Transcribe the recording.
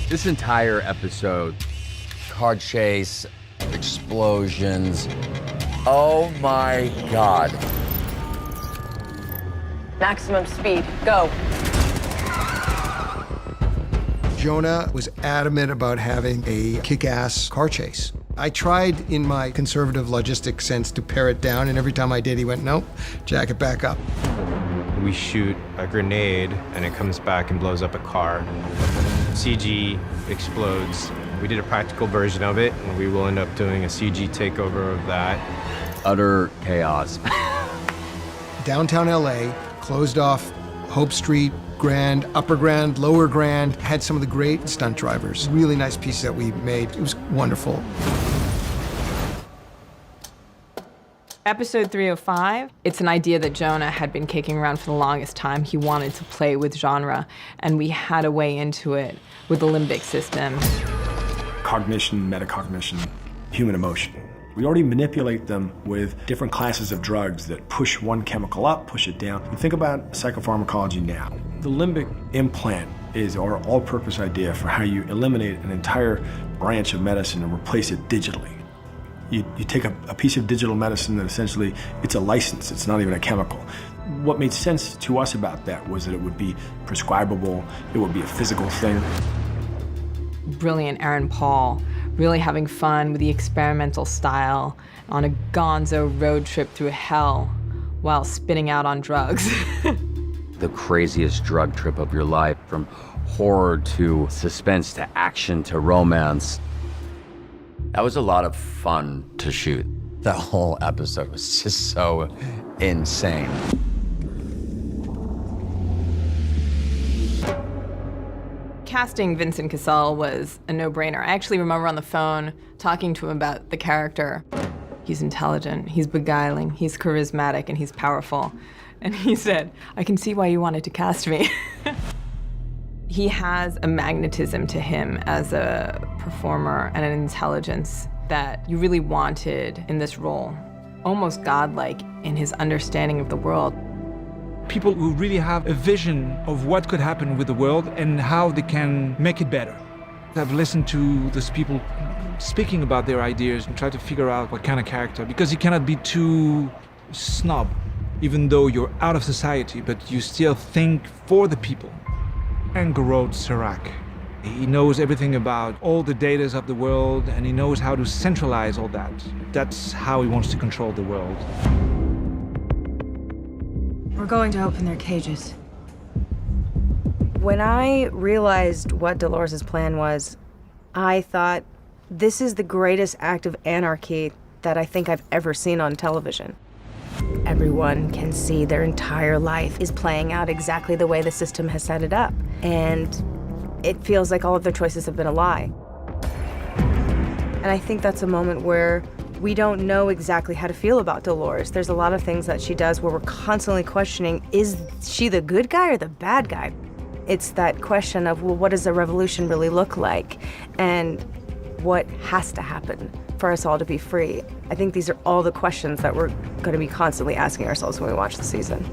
This entire episode, car chase, explosions. Oh my God. Maximum speed, go. Jonah was adamant about having a kick-ass car chase. I tried in my conservative logistic sense to pare it down, and every time I did, he went, nope, jack it back up. We shoot a grenade, and it comes back and blows up a car. CG explodes. We did a practical version of it, and we will end up doing a CG takeover of that. Utter chaos. Downtown LA, closed off Hope Street, Grand, Upper Grand, Lower Grand, had some of the great stunt drivers. Really nice pieces that we made. It was wonderful. Episode 305, it's an idea that Jonah had been kicking around for the longest time. He wanted to play with genre, and we had a way into it with the limbic system. Cognition, metacognition, human emotion. We already manipulate them with different classes of drugs that push one chemical up, push it down. You think about psychopharmacology now. The limbic implant is our all-purpose idea for how you eliminate an entire branch of medicine and replace it digitally. You take a piece of digital medicine that essentially, it's a license, it's not even a chemical. What made sense to us about that was that it would be prescribable, it would be a physical thing. Brilliant Aaron Paul, really having fun with the experimental style on a gonzo road trip through hell while spinning out on drugs. The craziest drug trip of your life, from horror to suspense to action to romance. That was a lot of fun to shoot. That whole episode was just so insane. Casting Vincent Cassel was a no-brainer. I actually remember on the phone talking to him about the character. He's intelligent, he's beguiling, he's charismatic, and he's powerful. And he said, I can see why you wanted to cast me. He has a magnetism to him as a performer and an intelligence that you really wanted in this role. Almost godlike in his understanding of the world. People who really have a vision of what could happen with the world and how they can make it better. I've listened to those people speaking about their ideas and try to figure out what kind of character, because you cannot be too snob, even though you're out of society, but you still think for the people. And Garrod Serac. He knows everything about all the datas of the world, and he knows how to centralize all that. That's how he wants to control the world. We're going to open their cages. When I realized what Dolores' plan was, I thought, this is the greatest act of anarchy that I think I've ever seen on television. Everyone can see their entire life is playing out exactly the way the system has set it up. And it feels like all of their choices have been a lie. And I think that's a moment where we don't know exactly how to feel about Dolores. There's a lot of things that she does where we're constantly questioning, is she the good guy or the bad guy? It's that question of, well, what does a revolution really look like? And what has to happen for us all to be free? I think these are all the questions that we're going to be constantly asking ourselves when we watch the season.